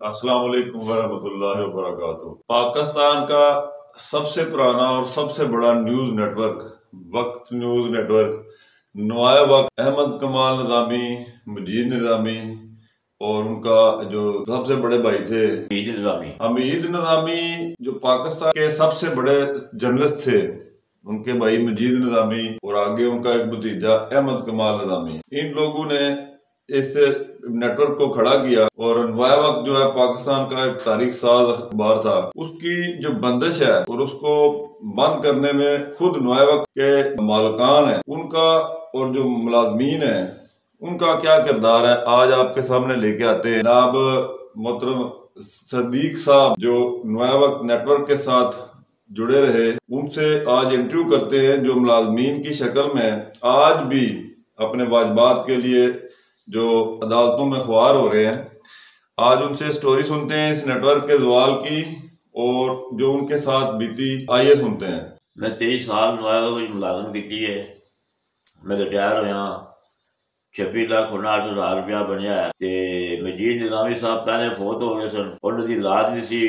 السلام علیکم ورحمۃ اللہ وبرکاتہ۔ پاکستان کا سب سے پرانا اور سب سے بڑا نیوز نیٹ ورک وقت نیوز نیٹ ورک، نوائے وقت، احمد کمال نظامی، مجید نظامی اور ان کا جو سب سے بڑے بھائی تھے حمید نظامی، جو پاکستان کے سب سے بڑے جرنلسٹ تھے، ان کے بھائی مجید نظامی اور آگے ان کا ایک بھتیجا احمد کمال نظامی، ان لوگوں نے اس نیٹ ورک کو کھڑا کیا۔ اور نوائے وقت جو ہے پاکستان کا ایک تاریخ ساز اخبار تھا، اس کی جو بندش ہے اور اس کو بند کرنے میں خود نوائے وقت کے مالکان ہیں، ان کا اور جو ملازمین ہیں ان کا کیا کردار ہے، آج آپ کے سامنے لے کے آتے ہیں۔ جناب محترم صدیق صاحب جو نوائے وقت نیٹ ورک کے ساتھ جڑے رہے، ان سے آج انٹرویو کرتے ہیں، جو ملازمین کی شکل میں آج بھی اپنے واجبات کے لیے جو عدالتوں میں خوار ہو رہے ہیں۔ آج ان سے سٹوری سنتے ہیں اس نیٹ ورک کے زوال کی اور جو ان کے ساتھ بیتی، آئیے سنتے ہیں۔ میں 23 سال نوائے وقت ملازم کی ہے، میں ریٹائر ہویا 26,59,000 روپیہ بنیا ہے۔ تے مجید نظامی صاحب پہلے فوت ہو گئے سن، انہوں دی اولاد نہیں سی،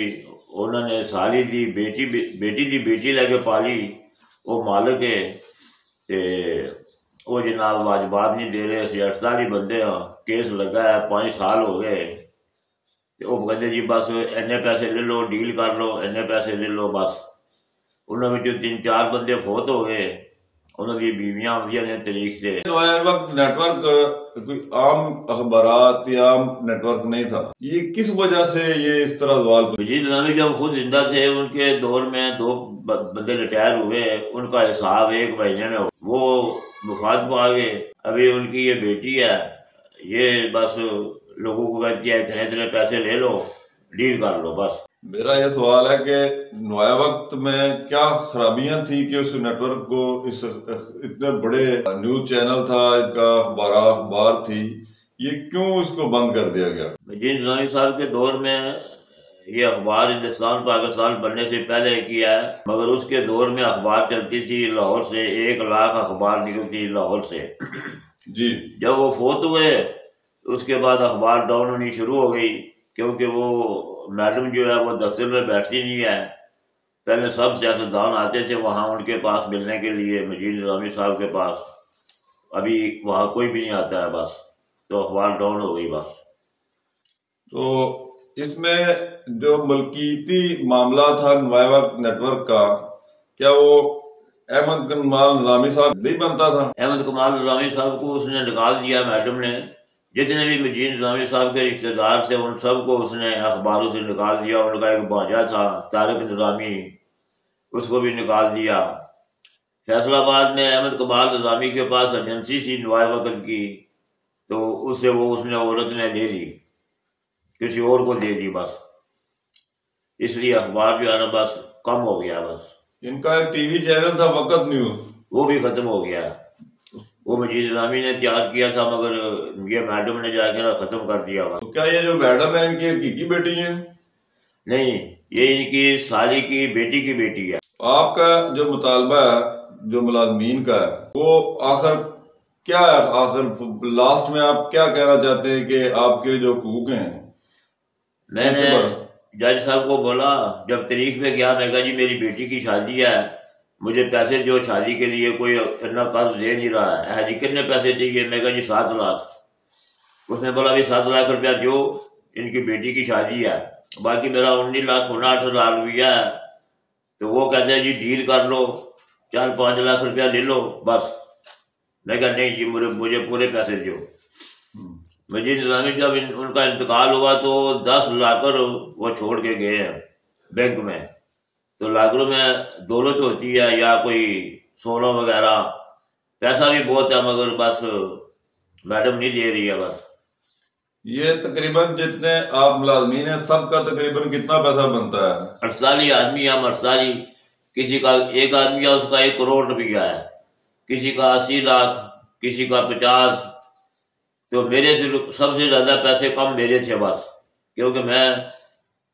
انہوں نے سالی دی بیٹی لے کے پالی، وہ مالک ہے تے وہ جناب واجبات نہیں دے رہے، اسی 48 بندے ہاں، کیس لگا ہے 5 سال ہو گئے۔ وہ کہتے جی بس اینے پیسے لے لو، ڈیل کر لو، اینے پیسے لے لو بس۔ انہوں میں جو 3-4 بندے فوت ہو گئے، انہوں کی بیویاں ہوندیاں نے تاریخ سے۔ نوائے وقت نیٹ ورک کوئی عام اخبارات یا عام نیٹ ورک نہیں تھا، یہ کس وجہ سے یہ اس طرح زوال؟ مجید نظامی جب خود زندہ تھے، ان کے دور میں 2 بندے ریٹائر ہوئے، ان کا حساب 1 مہینے میں وہ مفاد پا گئے۔ ابھی ان کی یہ بیٹی ہے، یہ بس لوگوں کو کہتی ہے اتنے پیسے لے لو، ڈیل کر لو بس۔ میرا یہ سوال ہے کہ نوائے وقت میں کیا خرابیاں تھیں کہ اس نیٹ ورک کو، اس اتنے بڑے نیوز چینل تھا، ان کا اخبار تھی، یہ کیوں اس کو بند کر دیا گیا؟ مجید نظامی صاحب کے دور میں یہ اخبار ہندوستان پاکستان بننے سے پہلے کیا ہے، مگر اس کے دور میں اخبار چلتی تھی لاہور سے، 1 لاکھ اخبار نکلتی لاہور سے جی۔ جب وہ فوت ہوئے اس کے بعد اخبار ڈاؤن ہونی شروع ہو گئی، کیونکہ وہ میڈم جو ہے وہ دفتر میں بیٹھتی نہیں ہے۔ پہلے سب سیاستدان آتے تھے وہاں ان کے پاس ملنے کے لیے، مجید نظامی صاحب کے پاس، ابھی وہاں کوئی بھی نہیں آتا ہے بس، تو اخبار ڈاؤن ہو گئی بس۔ تو اس میں جو ملکیتی معاملہ تھا نوائے وقت نیٹ ورک کا، کیا وہ احمد کمال نظامی صاحب نہیں بنتا تھا؟ احمد کمال نظامی صاحب کو اس نے نکال دیا میڈم نے، جتنے بھی مجید نظامی صاحب کے رشتہ دار تھے ان سب کو اس نے اخباروں سے نکال دیا۔ ان کا ایک بھانجا تھا طارق نظامی، اس کو بھی نکال دیا۔ فیصل آباد میں احمد کمال نظامی کے پاس ایجنسی سی نوائے وقت کی، تو اس نے عورت نے لے لی، کسی اور کو دے دی بس، اس لیے اخبار جو ہے نا بس کم ہو گیا بس۔ ان کا ایک ٹی وی چینل تھا وقت نیوز، وہ بھی ختم ہو گیا، وہ مجید نظامی نے تیار کیا تھا مگر یہ میڈم نے جا کے ختم کر دیا بس۔ کیا یہ جو میڈم ہے ان کی حقیقی بیٹی ہیں؟ نہیں، یہ ان کی سالی کی بیٹی ہے۔ آپ کا جو مطالبہ ہے جو ملازمین کا ہے، وہ آخر کیا ہے؟ آخر لاسٹ میں آپ کیا کہنا چاہتے ہیں کہ آپ کے جو حقوق ہیں؟ میں نے جج صاحب کو بولا، جب تاریخ میں گیا، میں کہا جی میری بیٹی کی شادی ہے، مجھے پیسے جو شادی کے لیے کوئی اتنا قرض دے نہیں رہا ہے، جی کتنے پیسے چاہیے؟ میں کہا جی 7 لاکھ۔ اس نے بولا بھی 7 لاکھ روپیہ جو ان کی بیٹی کی شادی ہے، باقی میرا 19,59,000 روپیہ ہے۔ تو وہ کہتے ہیں جی ڈیل کر لو، 4-5 لاکھ روپیہ لے لو بس۔ میں کہا نہیں جی مجھے پورے پیسے دو۔ مجید نظامی جب ان کا انتقال ہوا تو 10 لاکر وہ چھوڑ کے گئے ہیں بینک میں، تو لاکروں میں دولت ہوتی ہے یا کوئی سونا وغیرہ، پیسہ بھی بہت ہے مگر بس میڈم نہیں دے رہی ہے بس۔ یہ تقریباً جتنے آپ ملازمین ہیں سب کا تقریباً کتنا پیسہ بنتا ہے؟ 48 آدمی ہم 48، کسی کا ایک آدمی ہے اس کا 1 کروڑ روپیہ ہے، کسی کا 80 لاکھ، کسی کا 50۔ تو میرے سے سب سے زیادہ پیسے کم میرے تھے بس، کیونکہ میں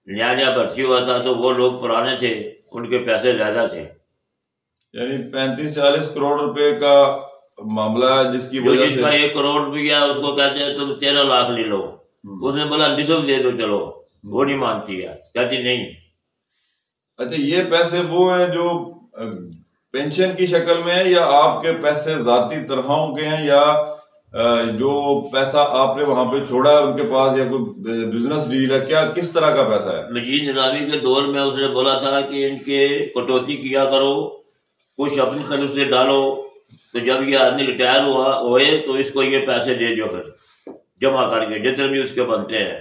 نیا بھرتی ہوا تھا تو وہ لوگ پرانے تھے، ان کے پیسے زیادہ تھے۔ یعنی 35-40 کروڑ روپے کا معاملہ ہے جس کی وجہ سے جس کا 1 کروڑ روپیہ اس کو کہتے ہیں تم 13 لاکھ لے لو۔ اس نے بولا نصف دے دو چلو، وہ نہیں مانتی ہے، کہتی نہیں۔ اچھا، یہ پیسے وہ ہیں جو پینشن کی شکل میں ہیں، یا آپ کے پیسے ذاتی تنخواہوں کے ہیں، یا جو پیسہ آپ نے وہاں پہ چھوڑا ہے ان کے پاس، یا کوئی بزنس ڈیل ہے، کیا کس طرح کا پیسہ ہے؟ مجید نظامی کے دور میں اس نے بولا تھا کہ ان کے کٹوتی کیا کرو، کچھ اپنی طرف سے ڈالو، تو جب یہ آدمی ریٹائر ہوئے تو اس کو یہ پیسے دے دو، پھر جمع کر کے جتنے بھی اس کے بنتے ہیں۔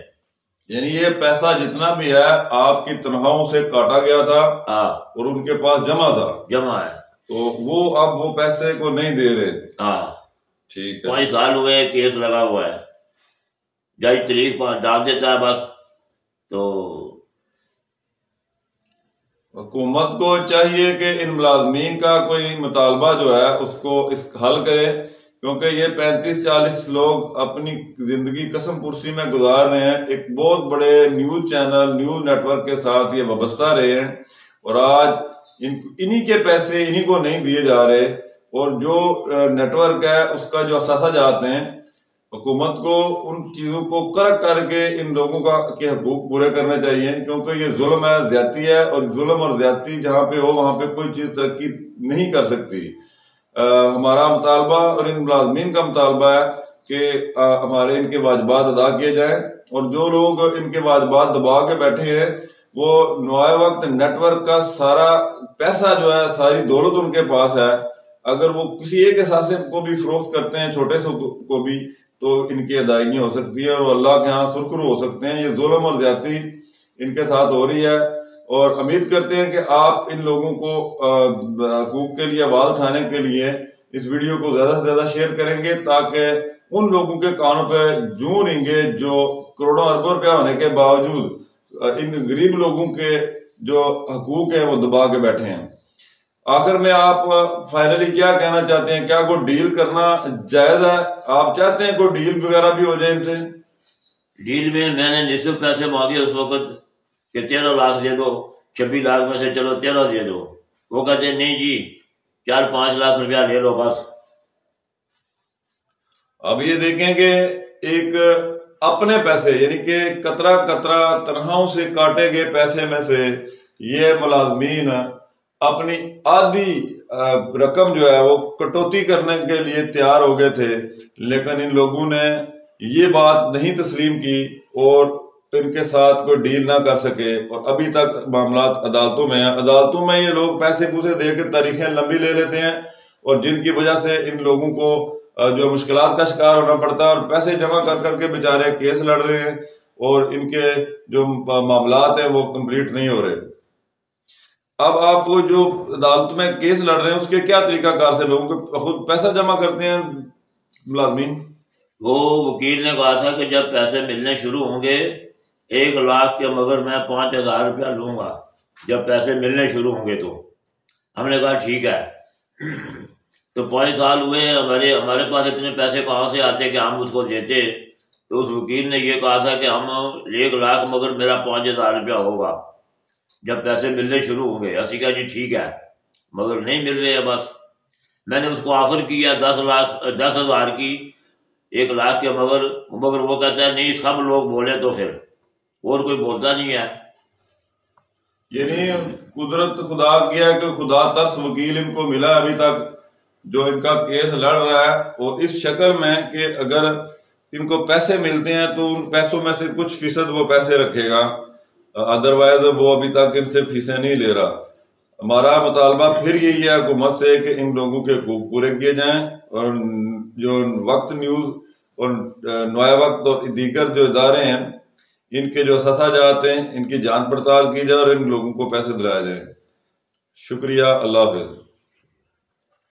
یعنی یہ پیسہ جتنا بھی ہے آپ کی تنخواہوں سے کاٹا گیا تھا اور ان کے پاس جمع ہے، تو وہ اب وہ پیسے کو نہیں دے رہے۔ ٹھیک ہے، 5 سال ہوئے، کیس لگا ہوا ہے، جج تاریخ پر ڈال دیتا ہے بس۔ تو حکومت کو چاہیے کہ ان ملازمین کا کوئی مطالبہ جو ہے اس کو حل کرے، کیونکہ یہ 35-40 لوگ اپنی زندگی قسم پرسی میں گزار رہے ہیں، ایک بہت بڑے news channel, news network کے ساتھ یہ وابستہ رہے ہیں، اور آج انہی کے پیسے انہی کو نہیں دیے جا رہے، اور جو نیٹ ورک ہے اس کا جو اثاثہ جات ہیں، حکومت کو ان چیزوں کو کرک کر کے ان لوگوں کے حقوق پورے کرنے چاہیے، کیونکہ یہ ظلم ہے، زیادتی ہے، اور ظلم اور زیادتی جہاں پہ ہو وہاں پہ کوئی چیز ترقی نہیں کر سکتی۔ ہمارا مطالبہ اور ان ملازمین کا مطالبہ ہے کہ ہمارے ان کے واجبات ادا کیے جائیں، اور جو لوگ ان کے واجبات دبا کے بیٹھے ہیں وہ نوائے وقت نیٹ ورک کا سارا پیسہ جو ہے، ساری دولت ان کے پاس ہے، اگر وہ کسی ایک اثاثے کو بھی فروخت کرتے ہیں، چھوٹے سے کو بھی، تو ان کی ادائیگی ہو سکتی ہے اور اللہ کے ہاں سرخرو ہو سکتے ہیں۔ یہ ظلم اور زیادتی ان کے ساتھ ہو رہی ہے، اور امید کرتے ہیں کہ آپ ان لوگوں کو حقوق کے لیے آواز اٹھانے کے لیے اس ویڈیو کو زیادہ سے زیادہ شیئر کریں گے، تاکہ ان لوگوں کے کانوں پہ جوں رہیں گے جو کروڑوں اربوں روپیہ ہونے کے باوجود ان غریب لوگوں کے جو حقوق ہیں وہ دبا کے بیٹھے ہیں۔ آخر میں آپ فائنلی کیا کہنا چاہتے ہیں؟ کیا کوئی ڈیل کرنا جائز ہے؟ آپ چاہتے ہیں کوئی ڈیل وغیرہ بھی ہو جائے ان سے؟ ڈیل میں نے نصف پیسے مانگے اس وقت کہ 13 لاکھ دے دو، 26 لاکھ میں سے چلو 13 دے دو، وہ کہتے ہیں نہیں جی 4-5 لاکھ روپیہ لے لو بس۔ اب یہ دیکھیں کہ ایک اپنے پیسے، یعنی کہ قطرہ قطرہ تنخواہوں سے کاٹے گئے پیسے میں سے یہ ملازمین اپنی آدھی رقم جو ہے وہ کٹوتی کرنے کے لیے تیار ہو گئے تھے، لیکن ان لوگوں نے یہ بات نہیں تسلیم کی اور ان کے ساتھ کوئی ڈیل نہ کر سکے، اور ابھی تک معاملات عدالتوں میں ہیں۔ عدالتوں میں یہ لوگ پیسے پوسے دے کے تاریخیں لمبی لے لیتے ہیں، اور جن کی وجہ سے ان لوگوں کو جو مشکلات کا شکار ہونا پڑتا ہے، اور پیسے جمع کر کر کے بیچارے کیس لڑ رہے ہیں، اور ان کے جو معاملات ہیں وہ کمپلیٹ نہیں ہو رہے۔ اب آپ جو عدالت میں کیس لڑ رہے ہیں اس کے کیا طریقہ کار سے لوگوں کو خود پیسہ جمع کرتے ہیں ملازمین؟ وہ وکیل نے کہا تھا کہ جب پیسے ملنے شروع ہوں گے 1 لاکھ کے مگر میں 5,000 روپیہ لوں گا جب پیسے ملنے شروع ہوں گے۔ تو ہم نے کہا ٹھیک ہے۔ تو 5 سال ہوئے، ہمارے پاس اتنے پیسے کہاں سے آتے کہ ہم اس کو دیتے؟ تو اس وکیل نے یہ کہا تھا کہ ہم 1 لاکھ مگر میرا 5,000 روپیہ ہوگا جب پیسے ملنے شروع ہوں گے۔ اسی کہا جی ٹھیک ہے، مگر نہیں مل رہے ہیں بس۔ میں نے اس کو آفر کیا 10,000 کی 1 لاکھ کے مگر وہ کہتا ہے نہیں سب لوگ بولے تو پھر، اور کوئی بولتا نہیں ہے۔ یعنی قدرت خدا کیا کہ خدا ترس وکیل ان کو ملا ابھی تک جو ان کا کیس لڑ رہا ہے، اور اس شکل میں کہ اگر ان کو پیسے ملتے ہیں تو ان پیسوں میں سے کچھ فیصد وہ پیسے رکھے گا، ادروائز وہ ابھی تک ان سے فیسیں نہیں لے رہا۔ ہمارا مطالبہ پھر یہی ہے حکومت سے کہ ان لوگوں کے حقوق پورے کیے جائیں، اور جو وقت نیوز اور نوائے وقت اور دیگر جو ادارے ہیں ان کے جو اثاثہ جات ہیں ان کی جانچ پڑتال کی جائے اور ان لوگوں کو پیسے دلائے جائیں۔ شکریہ، اللہ حافظ۔